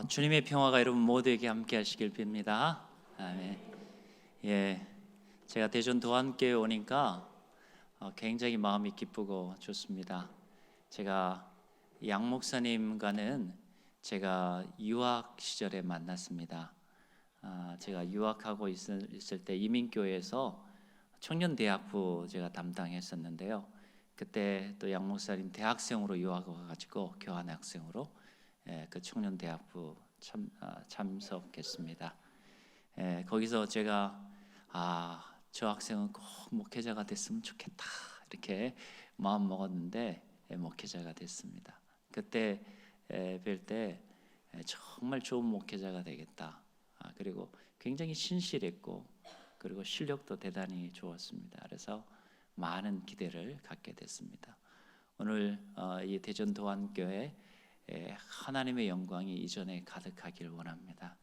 주님의 평화가 여러분 모두에게 함께 하시길 빕니다. 아멘. 예, 제가 대전 도안교회 오니까 굉장히 마음이 기쁘고 좋습니다. 제가 양 목사님과는 제가 유학 시절에 만났습니다. 제가 유학하고 있을 때 이민교회에서 청년대학부 제가 담당했었는데요. 그때 또 양 목사님 대학생으로 유학을 가가지고 교환학생으로 그 청년대학부 참석했습니다. 거기서 제가 저 학생은 꼭 목회자가 됐으면 좋겠다 이렇게 마음 먹었는데 목회자가 됐습니다. 그때 뵐 때 정말 좋은 목회자가 되겠다. 그리고 굉장히 신실했고 그리고 실력도 대단히 좋았습니다. 그래서 많은 기대를 갖게 됐습니다. 오늘 이 대전 도안교회 하나님의 영광이 이전에 가득하길 원합니다.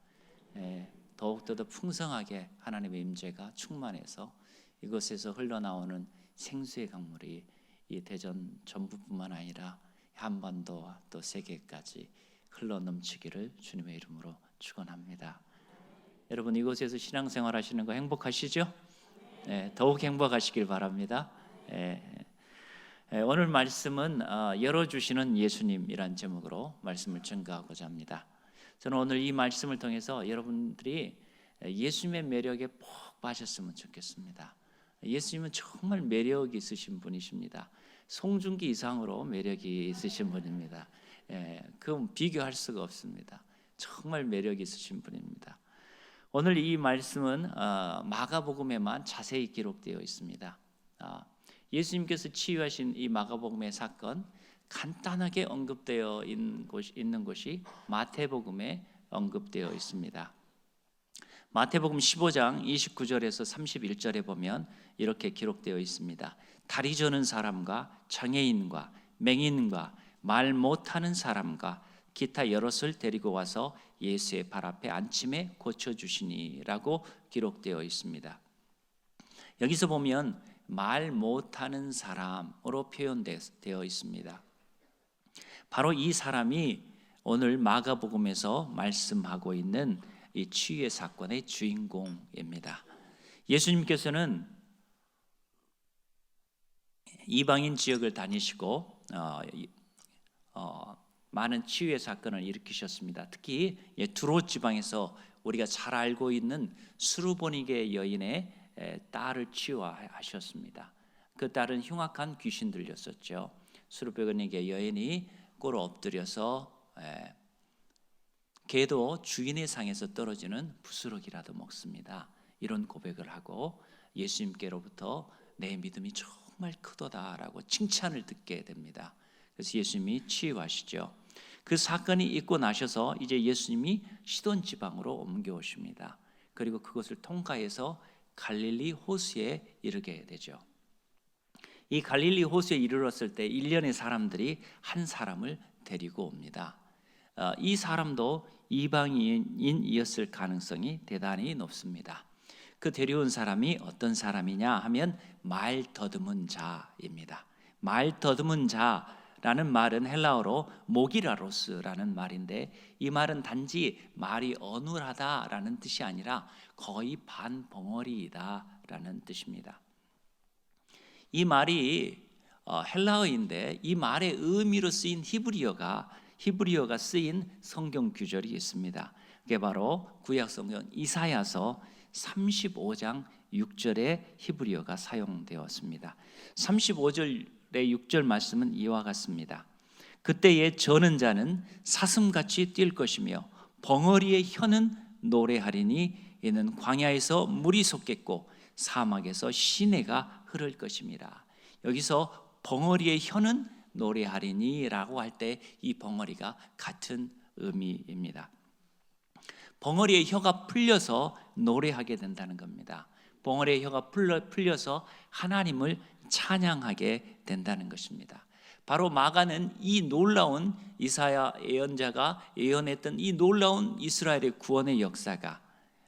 더욱더 더 풍성하게 하나님의 임재가 충만해서 이곳에서 흘러나오는 생수의 강물이 이 대전 전부뿐만 아니라 한반도와 또 세계까지 흘러넘치기를 주님의 이름으로 축원합니다. 여러분 이곳에서 신앙생활 하시는 거 행복하시죠? 더욱 행복하시길 바랍니다. 오늘 말씀은 열어주시는 예수님이란 제목으로 말씀을 전가하고자 합니다. 저는 오늘 이 말씀을 통해서 여러분들이 예수님의 매력에 푹 빠졌으면 좋겠습니다. 예수님은 정말 매력 있으신 분이십니다. 송중기 이상으로 매력이 있으신 분입니다. 그 비교할 수가 없습니다. 정말 매력 있으신 분입니다. 오늘 이 말씀은 마가복음에만 자세히 기록되어 있습니다. 예수님께서 치유하신 이 마가복음의 사건 간단하게 언급되어 있는 곳이 마태복음에 언급되어 있습니다. 마태복음 15장 29절에서 31절에 보면 이렇게 기록되어 있습니다. 다리 저는 사람과 장애인과 맹인과 말 못하는 사람과 기타 여럿을 데리고 와서 예수의 발 앞에 앉힘에 고쳐주시니라고 기록되어 있습니다. 여기서 보면 말 못하는 사람으로 표현되어 있습니다. 바로 이 사람이 오늘 마가복음에서 말씀하고 있는 이 치유의 사건의 주인공입니다. 예수님께서는 이방인 지역을 다니시고 많은 치유의 사건을 일으키셨습니다. 특히 두로 지방에서 우리가 잘 알고 있는 수르보니게 여인의 딸을 치유하셨습니다. 그 딸은 흉악한 귀신 들렸었죠. 수르보니게 여인이 꿇어 엎드려서 개도 주인의 상에서 떨어지는 부스러기라도 먹습니다. 이런 고백을 하고 예수님께로부터 내 믿음이 정말 크도다라고 칭찬을 듣게 됩니다. 그래서 예수님이 치유하시죠. 그 사건이 있고 나셔서 이제 예수님이 시돈 지방으로 옮겨오십니다. 그리고 그것을 통과해서 갈릴리 호수에 이르게 되죠. 이 갈릴리 호수에 이르렀을 때 일련의 사람들이 한 사람을 데리고 옵니다. 이 사람도 이방인이었을 가능성이 대단히 높습니다. 그 데려온 사람이 어떤 사람이냐 하면 말 더듬은 자입니다. 말 더듬은 자라는 말은 헬라어로 모기라로스라는 말인데 이 말은 단지 말이 어눌하다라는 뜻이 아니라 거의 반벙어리이다라는 뜻입니다. 이 말이 헬라어인데 이 말의 의미로 쓰인 히브리어가 쓰인 성경 구절이 있습니다. 그게 바로 구약 성경 이사야서 35장 6절의 히브리어가 사용되었습니다. 35절의 6절 말씀은 이와 같습니다. 그때에 저는 자는 사슴같이 뛸 것이며 벙어리의 혀는 노래하리니 이는 광야에서 물이 솟겠고 사막에서 시내가 흐를 것입니다. 여기서 벙어리의 혀는 노래하리니 라고 할 때 이 벙어리가 같은 의미입니다. 벙어리의 혀가 풀려서 노래하게 된다는 겁니다. 벙어리의 혀가 풀려서 하나님을 찬양하게 된다는 것입니다. 바로 마가는 이 놀라운 이사야 예언자가 예언했던 이 놀라운 이스라엘의 구원의 역사가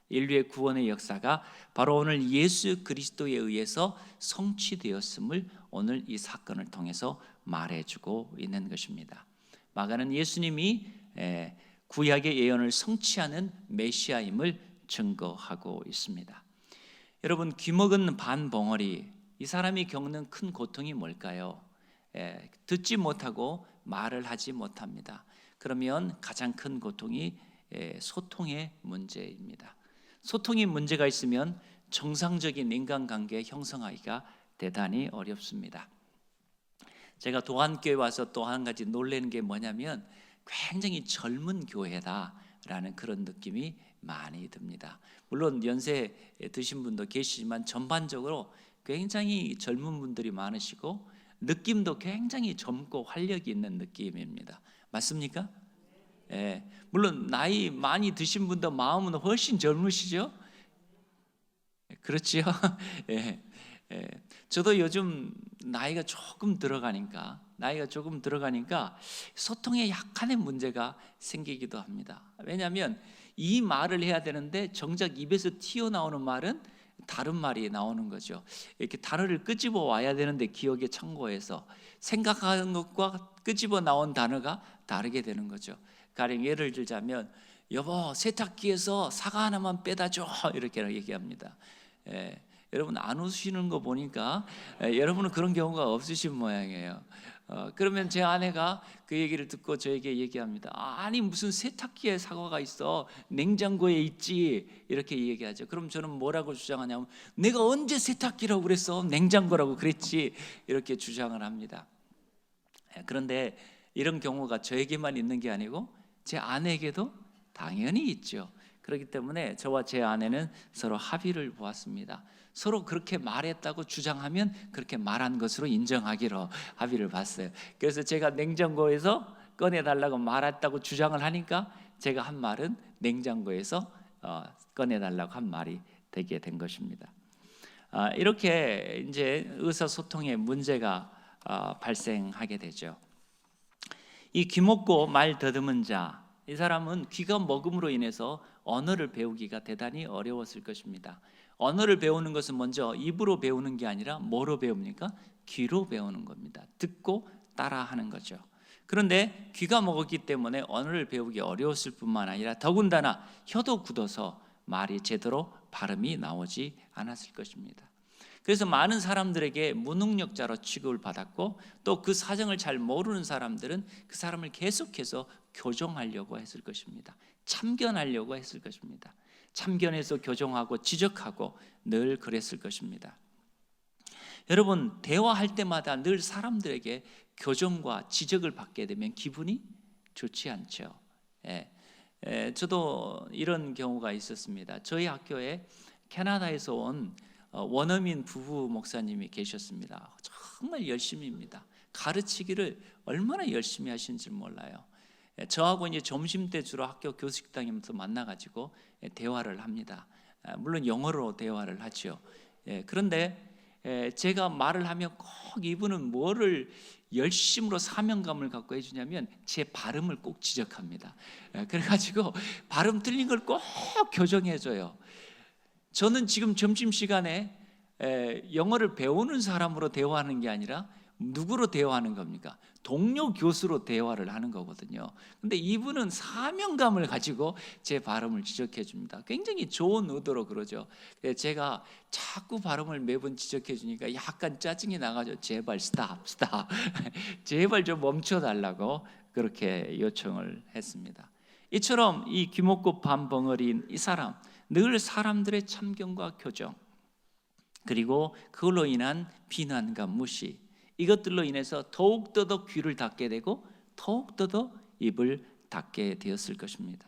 인류의 구원의 역사가 바로 오늘 예수 그리스도에 의해서 성취되었음을 오늘 이 사건을 통해서 말해주고 있는 것입니다. 마가는 예수님이 구약의 예언을 성취하는 메시아임을 증거하고 있습니다. 여러분, 귀먹은 반벙어리, 이 사람이 겪는 큰 고통이 뭘까요? 듣지 못하고 말을 하지 못합니다. 그러면 가장 큰 고통이 소통의 문제입니다. 소통의 문제가 있으면 정상적인 인간관계 형성하기가 대단히 어렵습니다. 제가 도안교회 와서 또 한 가지 놀라는 게 뭐냐면 굉장히 젊은 교회다라는 그런 느낌이 많이 듭니다. 물론 연세 드신 분도 계시지만 전반적으로 굉장히 젊은 분들이 많으시고 느낌도 굉장히 젊고 활력이 있는 느낌입니다. 맞습니까? 물론 나이 많이 드신 분도 마음은 훨씬 젊으시죠? 그렇지요? 저도 요즘 나이가 조금 들어가니까 소통에 약간의 문제가 생기기도 합니다. 왜냐하면 이 말을 해야 되는데 정작 입에서 튀어나오는 말은 다른 말이 나오는 거죠. 이렇게 단어를 끄집어 와야 되는데 기억의 창고에서 생각하는 것과 끄집어 나온 단어가 다르게 되는 거죠. 가령 예를 들자면 여보, 세탁기에서 사과 하나만 빼다 줘, 이렇게 얘기합니다. 여러분 안 웃으시는 거 보니까 여러분은 그런 경우가 없으신 모양이에요. 그러면 제 아내가 그 얘기를 듣고 저에게 얘기합니다. 아니 무슨 세탁기에 사과가 있어, 냉장고에 있지, 이렇게 얘기하죠. 그럼 저는 뭐라고 주장하냐면 내가 언제 세탁기라고 그랬어, 냉장고라고 그랬지, 이렇게 주장을 합니다. 그런데 이런 경우가 저에게만 있는 게 아니고 제 아내에게도 당연히 있죠. 그렇기 때문에 저와 제 아내는 서로 합의를 보았습니다. 서로 그렇게 말했다고 주장하면 그렇게 말한 것으로 인정하기로 합의를 봤어요. 그래서 제가 냉장고에서 꺼내달라고 말했다고 주장을 하니까 제가 한 말은 냉장고에서 꺼내달라고 한 말이 되게 된 것입니다. 이렇게 이제 의사소통에 문제가 발생하게 되죠. 이 귀먹고 말 더듬은 자, 이 사람은 귀가 먹음으로 인해서 언어를 배우기가 대단히 어려웠을 것입니다. 언어를 배우는 것은 먼저 입으로 배우는 게 아니라 뭐로 배웁니까? 귀로 배우는 겁니다. 듣고 따라하는 거죠. 그런데 귀가 먹었기 때문에 언어를 배우기 어려웠을 뿐만 아니라 더군다나 혀도 굳어서 말이 제대로 발음이 나오지 않았을 것입니다. 그래서 많은 사람들에게 무능력자로 취급을 받았고 또 그 사정을 잘 모르는 사람들은 그 사람을 계속해서 교정하려고 했을 것입니다. 참견하려고 했을 것입니다. 참견해서 교정하고 지적하고 늘 그랬을 것입니다. 여러분, 대화할 때마다 늘 사람들에게 교정과 지적을 받게 되면 기분이 좋지 않죠. 저도 이런 경우가 있었습니다. 저희 학교에 캐나다에서 온 원어민 부부 목사님이 계셨습니다. 정말 열심히입니다. 가르치기를 얼마나 열심히 하시는지 몰라요. 저하고 이제 점심때 주로 학교 교식당에서 만나가지고 대화를 합니다. 물론 영어로 대화를 하죠. 그런데 제가 말을 하면 꼭 이분은 뭐를 열심으로 사명감을 갖고 해주냐면 제 발음을 꼭 지적합니다. 그래가지고 발음 틀린 걸 꼭 교정해줘요. 저는 지금 점심시간에 영어를 배우는 사람으로 대화하는 게 아니라 누구로 대화하는 겁니까? 동료 교수로 대화를 하는 거거든요. 근데 이분은 사명감을 가지고 제 발음을 지적해 줍니다. 굉장히 좋은 의도로 그러죠. 제가 자꾸 발음을 매번 지적해 주니까 약간 짜증이 나가지고 제발 스탑 제발 좀 멈춰달라고 그렇게 요청을 했습니다. 이처럼 이 귀먹고 반벙어리인 이 사람, 늘 사람들의 참견과 교정, 그리고 그걸로 인한 비난과 무시, 이것들로 인해서 더욱더 귀를 닫게 되고 더욱더 입을 닫게 되었을 것입니다.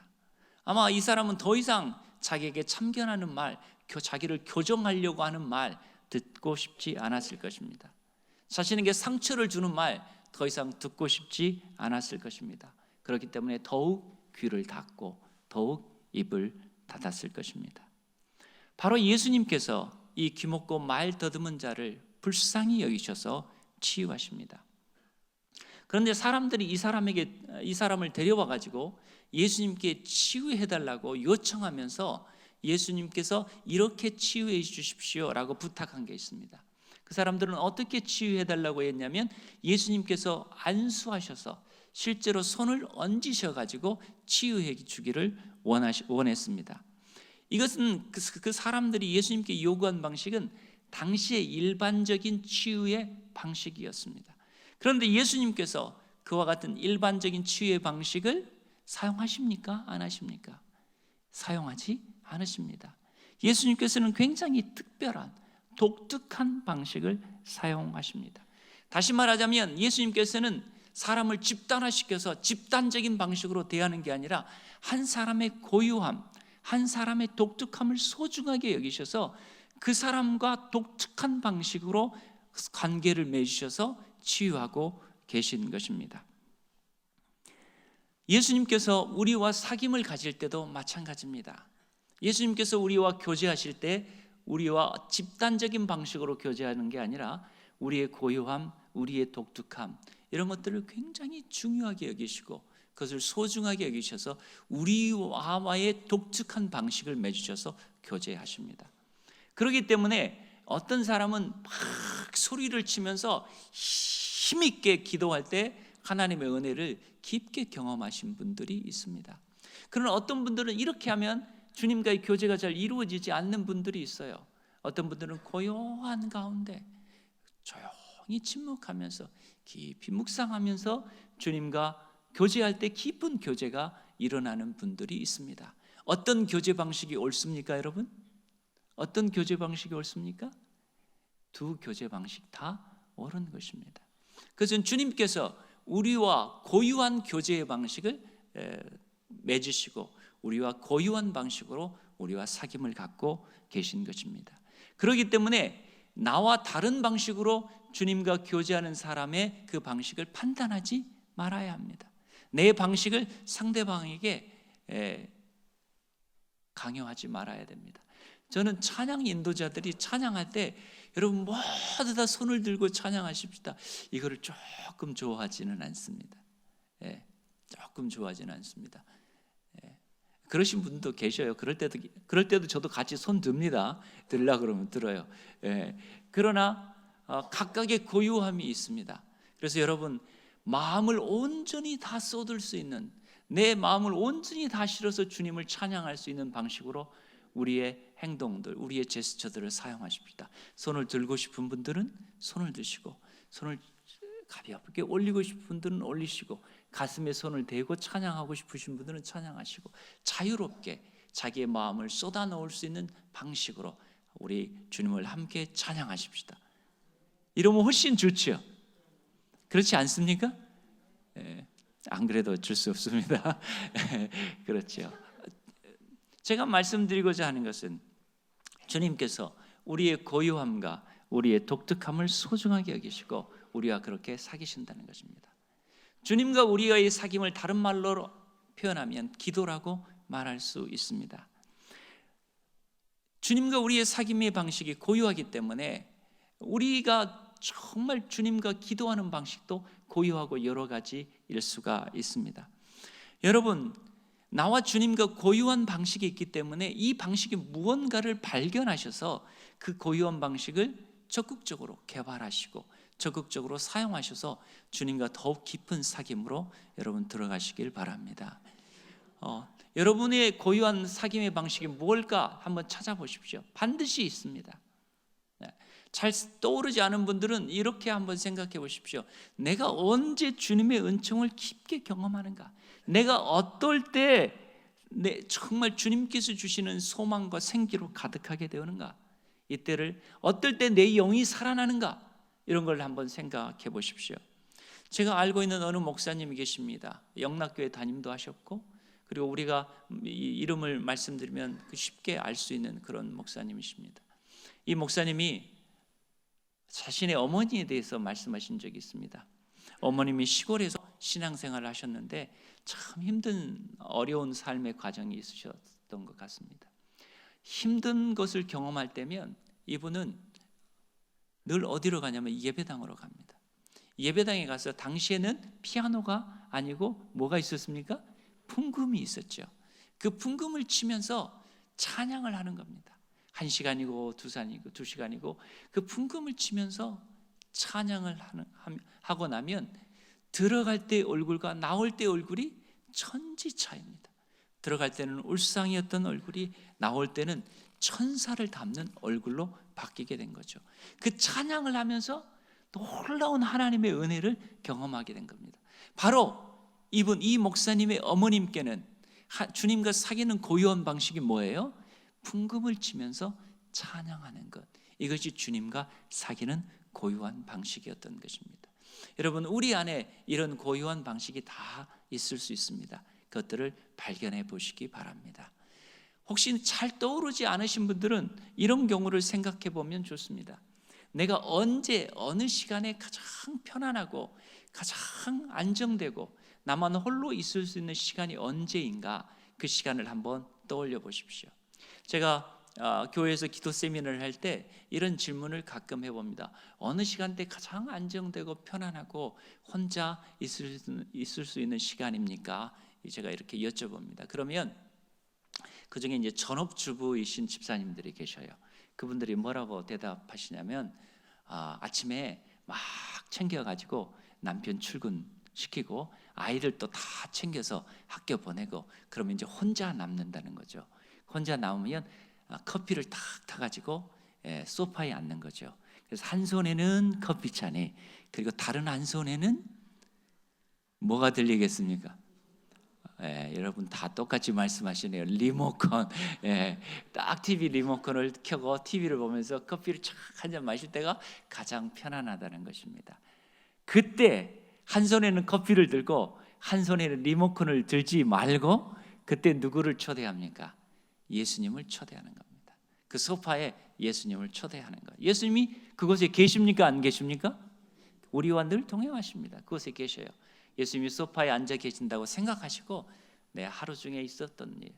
아마 이 사람은 더 이상 자기에게 참견하는 말, 자기를 교정하려고 하는 말 듣고 싶지 않았을 것입니다. 자신에게 상처를 주는 말 더 이상 듣고 싶지 않았을 것입니다. 그렇기 때문에 더욱 귀를 닫고 더욱 입을 닫았을 것입니다. 바로 예수님께서 이 귀먹고 말 더듬은 자를 불쌍히 여기셔서 치유하십니다. 그런데 사람들이 이 사람을 데려와 가지고 예수님께 치유해 달라고 요청하면서 예수님께서 이렇게 치유해 주십시오라고 부탁한 게 있습니다. 그 사람들은 어떻게 치유해 달라고 했냐면 예수님께서 안수하셔서 실제로 손을 얹으셔 가지고 치유해 주기를 원했습니다. 이것은 그 사람들이 예수님께 요구한 방식은 당시의 일반적인 치유의 방식이었습니다. 그런데 예수님께서 그와 같은 일반적인 치유의 방식을 사용하십니까? 안 하십니까? 사용하지 않으십니다. 예수님께서는 굉장히 특별한 독특한 방식을 사용하십니다. 다시 말하자면 예수님께서는 사람을 집단화시켜서 집단적인 방식으로 대하는 게 아니라 한 사람의 고유함, 한 사람의 독특함을 소중하게 여기셔서 그 사람과 독특한 방식으로 관계를 맺으셔서 치유하고 계신 것입니다. 예수님께서 우리와 사귐을 가질 때도 마찬가지입니다. 예수님께서 우리와 교제하실 때 우리와 집단적인 방식으로 교제하는 게 아니라 우리의 고유함, 우리의 독특함 이런 것들을 굉장히 중요하게 여기시고 그것을 소중하게 여기셔서 우리와의 독특한 방식을 맺으셔서 교제하십니다. 그렇기 때문에 어떤 사람은 막 소리를 치면서 힘있게 기도할 때 하나님의 은혜를 깊게 경험하신 분들이 있습니다. 그러나 어떤 분들은 이렇게 하면 주님과의 교제가 잘 이루어지지 않는 분들이 있어요. 어떤 분들은 고요한 가운데 조용히 침묵하면서 깊이 묵상하면서 주님과 교제할 때 깊은 교제가 일어나는 분들이 있습니다. 어떤 교제 방식이 옳습니까, 여러분? 어떤 교제 방식이 옳습니까? 두 교제 방식 다 옳은 것입니다. 그것은 주님께서 우리와 고유한 교제의 방식을 맺으시고 우리와 고유한 방식으로 우리와 사귐을 갖고 계신 것입니다. 그렇기 때문에 나와 다른 방식으로 주님과 교제하는 사람의 그 방식을 판단하지 말아야 합니다. 내 방식을 상대방에게 강요하지 말아야 됩니다. 저는 찬양 인도자들이 찬양할 때 여러분 모두 다 손을 들고 찬양하십시다. 이거를 조금 좋아하지는 않습니다. 조금 좋아하지는 않습니다. 그러신 분도 계셔요. 그럴 때도 저도 같이 손 듭니다. 들으려고 그러면 들어요. 그러나 각각의 고유함이 있습니다. 그래서 여러분 마음을 온전히 다 쏟을 수 있는, 내 마음을 온전히 다 실어서 주님을 찬양할 수 있는 방식으로 우리의 행동들, 우리의 제스처들을 사용하십시다. 손을 들고 싶은 분들은 손을 드시고, 손을 가볍게 올리고 싶은 분들은 올리시고, 가슴에 손을 대고 찬양하고 싶으신 분들은 찬양하시고, 자유롭게 자기의 마음을 쏟아 넣을 수 있는 방식으로 우리 주님을 함께 찬양하십시다. 이러면 훨씬 좋죠. 그렇지 않습니까? 안 그래도 줄 수 없습니다. 그렇죠. 제가 말씀드리고자 하는 것은 주님께서 우리의 고유함과 우리의 독특함을 소중하게 여기시고 우리와 그렇게 사귀신다는 것입니다. 주님과 우리의 사귐을 다른 말로 표현하면 기도라고 말할 수 있습니다. 주님과 우리의 사귐의 방식이 고유하기 때문에 우리가 정말 주님과 기도하는 방식도 고유하고 여러 가지일 수가 있습니다. 여러분, 나와 주님과 고유한 방식이 있기 때문에 이 방식이 무언가를 발견하셔서 그 고유한 방식을 적극적으로 개발하시고 적극적으로 사용하셔서 주님과 더욱 깊은 사귐으로 여러분 들어가시길 바랍니다. 여러분의 고유한 사귐의 방식이 뭘까 한번 찾아보십시오. 반드시 있습니다. 잘 떠오르지 않은 분들은 이렇게 한번 생각해 보십시오. 내가 언제 주님의 은총을 깊게 경험하는가? 내가 어떨 때 정말 주님께서 주시는 소망과 생기로 가득하게 되는가? 이때를 어떨 때 내 영이 살아나는가? 이런 걸 한번 생각해 보십시오. 제가 알고 있는 어느 목사님이 계십니다. 영락교회 담임도 하셨고, 그리고 우리가 이름을 말씀드리면 쉽게 알 수 있는 그런 목사님이십니다. 이 목사님이 자신의 어머니에 대해서 말씀하신 적이 있습니다. 어머님이 시골에서 신앙생활을 하셨는데 참 힘든 어려운 삶의 과정이 있으셨던 것 같습니다. 힘든 것을 경험할 때면 이분은 늘 어디로 가냐면 예배당으로 갑니다. 예배당에 가서 당시에는 피아노가 아니고 뭐가 있었습니까? 풍금이 있었죠. 그 풍금을 치면서 찬양을 하는 겁니다. 1시간이고 2시간이고 그 풍금을 치면서 찬양을 하고 나면 들어갈 때 얼굴과 나올 때 얼굴이 천지 차이입니다. 들어갈 때는 울상이었던 얼굴이 나올 때는 천사를 담는 얼굴로 바뀌게 된 거죠. 그 찬양을 하면서 놀라운 하나님의 은혜를 경험하게 된 겁니다. 바로 이 목사님의 어머님께는 주님과 사귀는 고유한 방식이 뭐예요? 풍금을 치면서 찬양하는 것. 이것이 주님과 사귀는 고유한 방식이었던 것입니다. 여러분, 우리 안에 이런 고유한 방식이 다 있을 수 있습니다. 그것들을 발견해 보시기 바랍니다. 혹시 잘 떠오르지 않으신 분들은 이런 경우를 생각해 보면 좋습니다. 내가 언제 어느 시간에 가장 편안하고 가장 안정되고 나만 홀로 있을 수 있는 시간이 언제인가, 그 시간을 한번 떠올려 보십시오. 제가 교회에서 기도 세미나를 할 때 이런 질문을 가끔 해봅니다. 어느 시간대 가장 안정되고 편안하고 혼자 있을 수 있는 시간입니까? 제가 이렇게 여쭤봅니다. 그러면 그 중에 이제 전업주부이신 집사님들이 계셔요. 그분들이 뭐라고 대답하시냐면 아침에 막 챙겨가지고 남편 출근시키고 아이들도 다 챙겨서 학교 보내고 그러면 이제 혼자 남는다는 거죠. 혼자 남으면 커피를 탁 타가지고 소파에 앉는 거죠. 그래서 한 손에는 커피잔이, 그리고 다른 한 손에는 뭐가 들리겠습니까? 여러분 다 똑같이 말씀하시네요. 리모컨. 딱 TV 리모컨을 켜고 TV를 보면서 커피를 쫙 한 잔 마실 때가 가장 편안하다는 것입니다. 그때 한 손에는 커피를 들고 한 손에는 리모컨을 들지 말고 그때 누구를 초대합니까? 예수님을 초대하는 겁니다. 그 소파에 예수님을 초대하는 거예요. 예수님이 그곳에 계십니까? 안 계십니까? 우리와 늘 동행하십니다. 그곳에 계셔요. 예수님이 소파에 앉아 계신다고 생각하시고 내 하루 중에 있었던 일,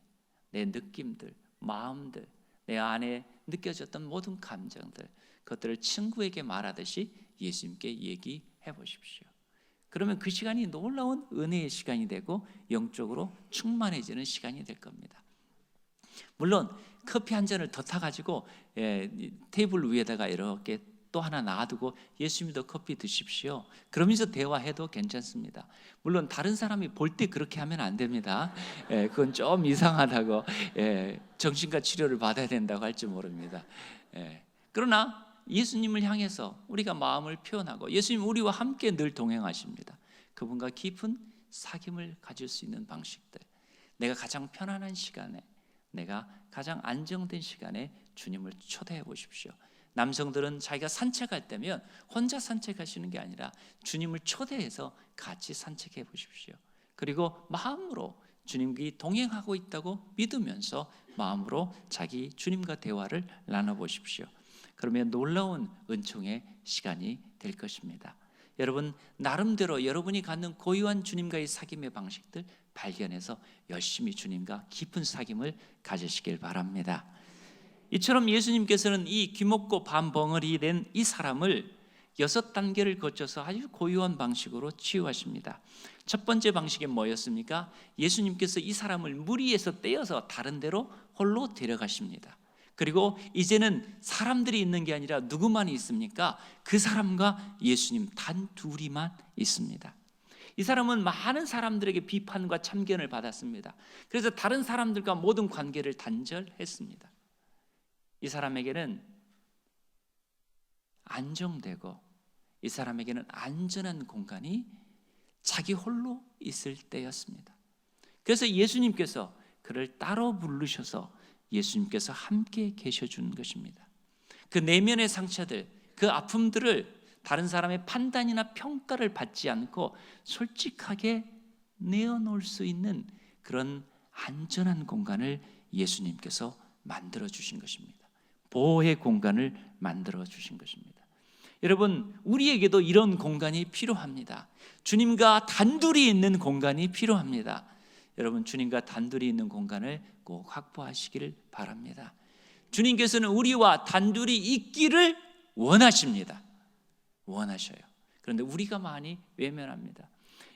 내 느낌들, 마음들, 내 안에 느껴졌던 모든 감정들, 그것들을 친구에게 말하듯이 예수님께 얘기해 보십시오. 그러면 그 시간이 놀라운 은혜의 시간이 되고 영적으로 충만해지는 시간이 될 겁니다. 물론 커피 한 잔을 더 타가지고 테이블 위에다가 이렇게 또 하나 놔두고 예수님도 커피 드십시오. 그러면서 대화해도 괜찮습니다. 물론 다른 사람이 볼 때 그렇게 하면 안 됩니다. 그건 좀 이상하다고, 정신과 치료를 받아야 된다고 할지 모릅니다. 그러나 예수님을 향해서 우리가 마음을 표현하고 예수님 우리와 함께 늘 동행하십니다. 그분과 깊은 사귐을 가질 수 있는 방식들, 내가 가장 편안한 시간에, 내가 가장 안정된 시간에 주님을 초대해 보십시오. 남성들은 자기가 산책할 때면 혼자 산책하시는 게 아니라 주님을 초대해서 같이 산책해 보십시오. 그리고 마음으로 주님이 동행하고 있다고 믿으면서 마음으로 자기 주님과 대화를 나눠보십시오. 그러면 놀라운 은총의 시간이 될 것입니다. 여러분, 나름대로 여러분이 갖는 고유한 주님과의 사귐의 방식들 발견해서 열심히 주님과 깊은 사귐을 가지시길 바랍니다. 이처럼 예수님께서는 이 귀먹고 반벙어리 된 이 사람을 6단계를 거쳐서 아주 고유한 방식으로 치유하십니다. 첫 번째 방식이 뭐였습니까? 예수님께서 이 사람을 무리에서 떼어서 다른 데로 홀로 데려가십니다. 그리고 이제는 사람들이 있는 게 아니라 누구만 있습니까? 그 사람과 예수님 단 둘이만 있습니다. 이 사람은 많은 사람들에게 비판과 참견을 받았습니다. 그래서 다른 사람들과 모든 관계를 단절했습니다. 이 사람에게는 안정되고 이 사람에게는 안전한 공간이 자기 홀로 있을 때였습니다. 그래서 예수님께서 그를 따로 부르셔서 예수님께서 함께 계셔준 것입니다. 그 내면의 상처들, 그 아픔들을 다른 사람의 판단이나 평가를 받지 않고 솔직하게 내어놓을 수 있는 그런 안전한 공간을 예수님께서 만들어 주신 것입니다. 보호의 공간을 만들어 주신 것입니다. 여러분, 우리에게도 이런 공간이 필요합니다. 주님과 단둘이 있는 공간이 필요합니다. 여러분, 주님과 단둘이 있는 공간을 꼭 확보하시기를 바랍니다. 주님께서는 우리와 단둘이 있기를 원하십니다. 원하셔요. 그런데 우리가 많이 외면합니다.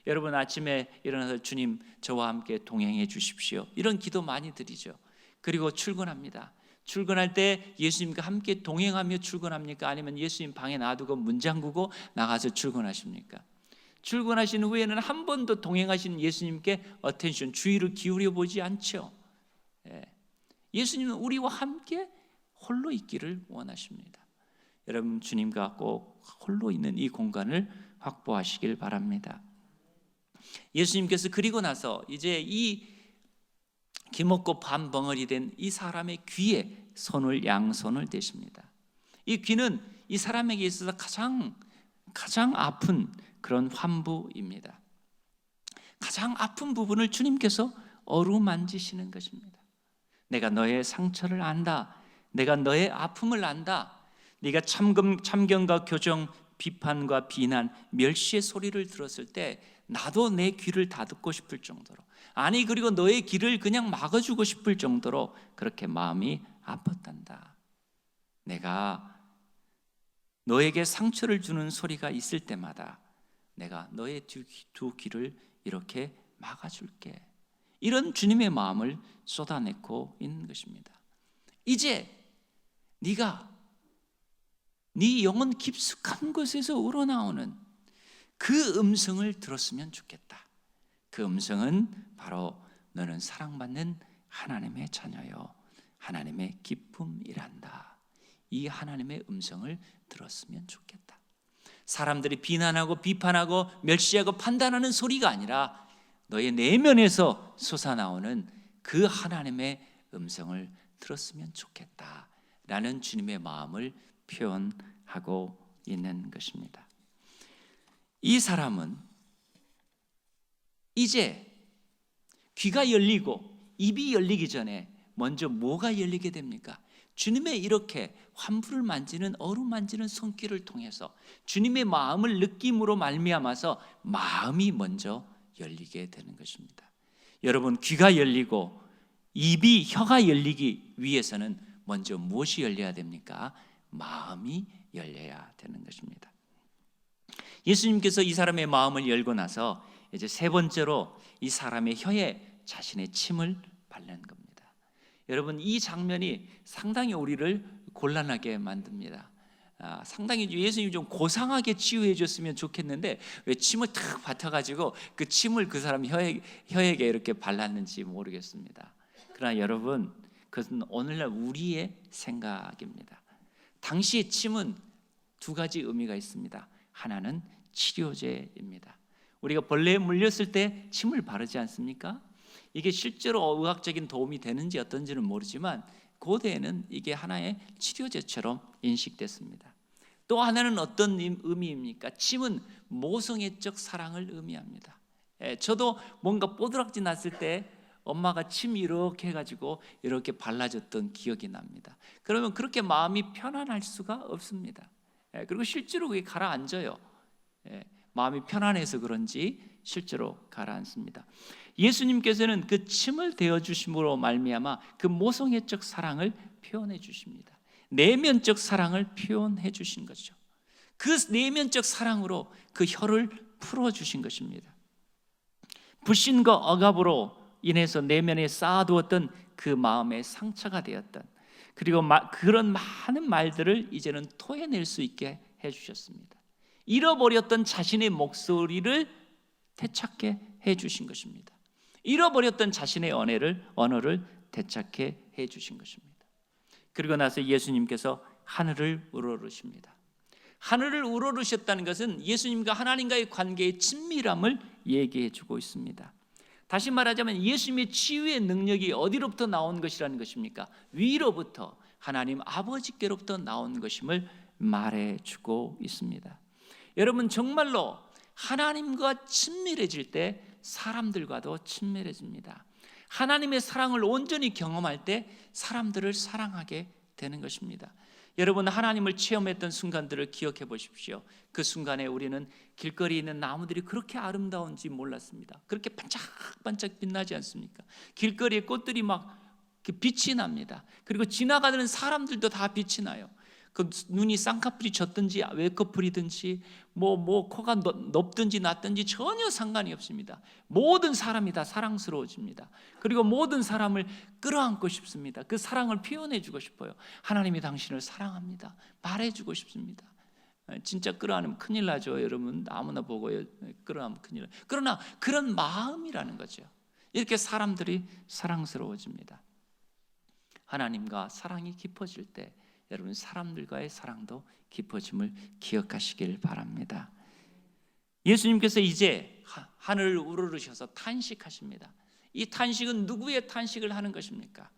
여러분, 아침에 일어나서 주님 저와 함께 동행해 주십시오, 이런 기도 많이 드리죠. 그리고 출근합니다. 출근할 때 예수님과 함께 동행하며 출근합니까? 아니면 예수님 방에 놔두고 문 잠그고 나가서 출근하십니까? 출근하신 후에는 한 번도 동행하신 예수님께 어텐션, 주의를 기울여 보지 않죠. 예수님은 우리와 함께 홀로 있기를 원하십니다. 여러분, 주님과 꼭 홀로 있는 이 공간을 확보하시길 바랍니다. 예수님께서 그리고 나서 이제 이 기먹고 반 벙어리 된 이 사람의 귀에 양손을 대십니다. 이 귀는 이 사람에게 있어서 가장 아픈 그런 환부입니다. 가장 아픈 부분을 주님께서 어루만지시는 것입니다. 내가 너의 상처를 안다. 내가 너의 아픔을 안다. 네가 참견과 교정, 비판과 비난, 멸시의 소리를 들었을 때 나도 내 귀를 다듬고 싶을 정도로, 아니 그리고 너의 귀를 그냥 막아주고 싶을 정도로 그렇게 마음이 아팠단다. 내가 너에게 상처를 주는 소리가 있을 때마다 내가 너의 두 귀를 이렇게 막아줄게. 이런 주님의 마음을 쏟아내고 있는 것입니다. 이제 네가 네 영혼 깊숙한 곳에서 우러나오는 그 음성을 들었으면 좋겠다. 그 음성은 바로 너는 사랑받는 하나님의 자녀요, 하나님의 기쁨이란다. 이 하나님의 음성을 들었으면 좋겠다. 사람들이 비난하고 비판하고 멸시하고 판단하는 소리가 아니라 너의 내면에서 솟아나오는 그 하나님의 음성을 들었으면 좋겠다 라는 주님의 마음을 표현하고 있는 것입니다. 이 사람은 이제 귀가 열리고 입이 열리기 전에 먼저 뭐가 열리게 됩니까? 주님의 이렇게 환부를 만지는, 어루만지는 손길을 통해서 주님의 마음을 느낌으로 말미암아서 마음이 먼저 열리게 되는 것입니다. 여러분, 귀가 열리고 혀가 열리기 위해서는 먼저 무엇이 열려야 됩니까? 마음이 열려야 되는 것입니다. 예수님께서 이 사람의 마음을 열고 나서 이제 세 번째로 이 사람의 혀에 자신의 침을 바르는 겁니다. 여러분, 이 장면이 상당히 우리를 곤란하게 만듭니다. 상당히 예수님이 좀 고상하게 치유해 줬으면 좋겠는데 왜 침을 탁 뱉어가지고 그 침을 그 사람 혀에게 이렇게 발랐는지 모르겠습니다. 그러나 여러분, 그것은 오늘날 우리의 생각입니다. 당시의 침은 두 가지 의미가 있습니다. 하나는 치료제입니다. 우리가 벌레에 물렸을 때 침을 바르지 않습니까? 이게 실제로 의학적인 도움이 되는지 어떤지는 모르지만 고대에는 이게 하나의 치료제처럼 인식됐습니다. 또 하나는 어떤 의미입니까? 침은 모성애적 사랑을 의미합니다. 저도 뭔가 뽀드락지 났을 때 엄마가 침 이렇게 해가지고 이렇게 발라줬던 기억이 납니다. 그러면 그렇게 마음이 편안할 수가 없습니다. 그리고 실제로 그게 가라앉아요. 마음이 편안해서 그런지 실제로 가라앉습니다. 예수님께서는 그 침을 대어주심으로 말미암아 그 모성애적 사랑을 표현해 주십니다. 내면적 사랑을 표현해 주신 거죠. 그 내면적 사랑으로 그 혀를 풀어주신 것입니다. 불신과 억압으로 인해서 내면에 쌓아두었던 그 마음의 상처가 되었던, 그리고 그런 많은 말들을 이제는 토해낼 수 있게 해주셨습니다. 잃어버렸던 자신의 목소리를 되찾게 해주신 것입니다. 잃어버렸던 자신의 언어를 되찾게 해주신 것입니다. 그리고 나서 예수님께서 하늘을 우러르십니다. 하늘을 우러르셨다는 것은 예수님과 하나님과의 관계의 친밀함을 얘기해 주고 있습니다. 다시 말하자면 예수님의 치유의 능력이 어디로부터 나온 것이라는 것입니까? 위로부터, 하나님 아버지께로부터 나온 것임을 말해주고 있습니다. 여러분, 정말로 하나님과 친밀해질 때 사람들과도 친밀해집니다. 하나님의 사랑을 온전히 경험할 때 사람들을 사랑하게 되는 것입니다. 여러분, 하나님을 체험했던 순간들을 기억해 보십시오. 그 순간에 우리는 길거리에 있는 나무들이 그렇게 아름다운지 몰랐습니다. 그렇게 반짝반짝 빛나지 않습니까? 길거리에 꽃들이 막 빛이 납니다. 그리고 지나가는 사람들도 다 빛이 나요. 그 눈이 쌍꺼풀이 졌든지 외꺼풀이든지 코가 높든지 낮든지 전혀 상관이 없습니다. 모든 사람이 다 사랑스러워집니다. 그리고 모든 사람을 끌어안고 싶습니다. 그 사랑을 표현해 주고 싶어요. 하나님이 당신을 사랑합니다. 말해 주고 싶습니다. 진짜 끌어안으면 큰일 나죠. 여러분 아무나 보고 끌어안으면 큰일 나요. 그러나 그런 마음이라는 거죠. 이렇게 사람들이 사랑스러워집니다. 하나님과 사랑이 깊어질 때 여러분 사람들과의 사랑도 깊어짐을 기억하시길 바랍니다. 예수님께서 이제 하늘을 우러르셔서 탄식하십니다. 이 탄식은 누구의 탄식을 하는 것입니까?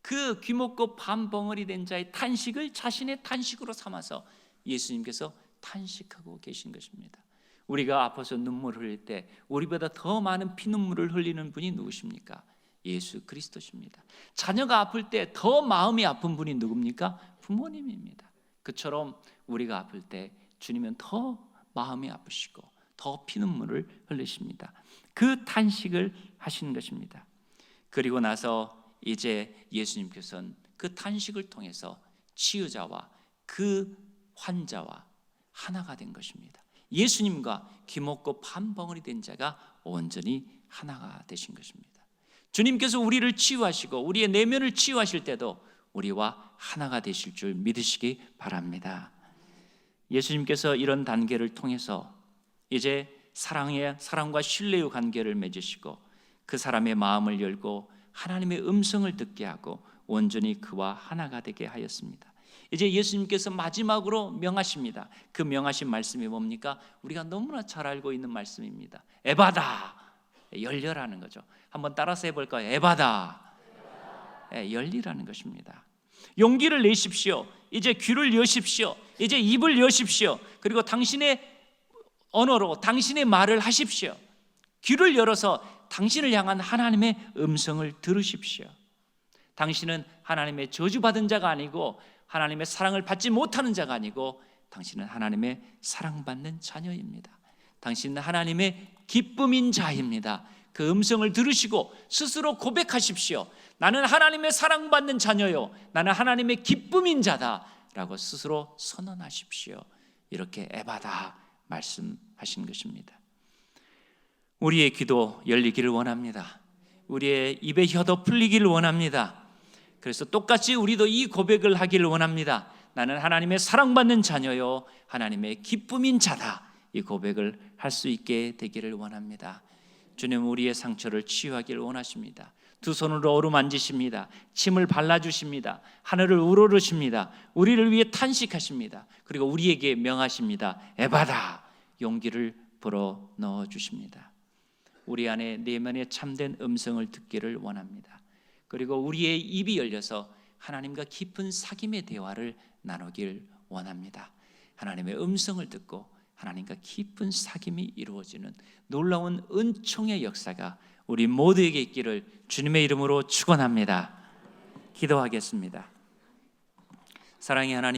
그 귀먹고 반벙어리 된 자의 탄식을 자신의 탄식으로 삼아서 예수님께서 탄식하고 계신 것입니다. 우리가 아파서 눈물 흘릴 때 우리보다 더 많은 피눈물을 흘리는 분이 누구십니까? 예수 그리스도십니다. 자녀가 아플 때 더 마음이 아픈 분이 누굽니까? 부모님입니다. 그처럼 우리가 아플 때 주님은 더 마음이 아프시고 더 피눈물을 흘리십니다. 그 탄식을 하시는 것입니다. 그리고 나서 이제 예수님께서는 그 탄식을 통해서 치유자와 그 환자와 하나가 된 것입니다. 예수님과 귀먹고 반벙어리 된 자가 온전히 하나가 되신 것입니다. 주님께서 우리를 치유하시고 우리의 내면을 치유하실 때도 우리와 하나가 되실 줄 믿으시기 바랍니다. 예수님께서 이런 단계를 통해서 이제 사랑과 신뢰의 관계를 맺으시고 그 사람의 마음을 열고 하나님의 음성을 듣게 하고 온전히 그와 하나가 되게 하였습니다. 이제 예수님께서 마지막으로 명하십니다. 그 명하신 말씀이 뭡니까? 우리가 너무나 잘 알고 있는 말씀입니다. 에바다, 열려라는 거죠. 한번 따라서 해볼까요? 에바다, 열리라는 것입니다. 용기를 내십시오. 이제 귀를 여십시오. 이제 입을 여십시오. 그리고 당신의 언어로 당신의 말을 하십시오. 귀를 열어서 당신을 향한 하나님의 음성을 들으십시오. 당신은 하나님의 저주받은 자가 아니고 하나님의 사랑을 받지 못하는 자가 아니고 당신은 하나님의 사랑받는 자녀입니다. 당신은 하나님의 기쁨인 자입니다. 그 음성을 들으시고 스스로 고백하십시오. 나는 하나님의 사랑받는 자녀요, 나는 하나님의 기쁨인 자다 라고 스스로 선언하십시오. 이렇게 에바다 말씀하신 것입니다. 우리의 귀도 열리기를 원합니다. 우리의 입의 혀도 풀리기를 원합니다. 그래서 똑같이 우리도 이 고백을 하기를 원합니다. 나는 하나님의 사랑받는 자녀요, 하나님의 기쁨인 자다. 이 고백을 할 수 있게 되기를 원합니다. 주님 우리의 상처를 치유하기를 원하십니다. 두 손으로 어루만지십니다. 침을 발라주십니다. 하늘을 우러르십니다. 우리를 위해 탄식하십니다. 그리고 우리에게 명하십니다. 에바다, 용기를 불어 넣어주십니다. 우리 안에 내면의 참된 음성을 듣기를 원합니다. 그리고 우리의 입이 열려서 하나님과 깊은 사귐의 대화를 나누길 원합니다. 하나님의 음성을 듣고 하나님과 깊은 사귐이 이루어지는 놀라운 은총의 역사가 우리 모두에게 있기를 주님의 이름으로 축원합니다. 기도하겠습니다. 사랑의 하나님,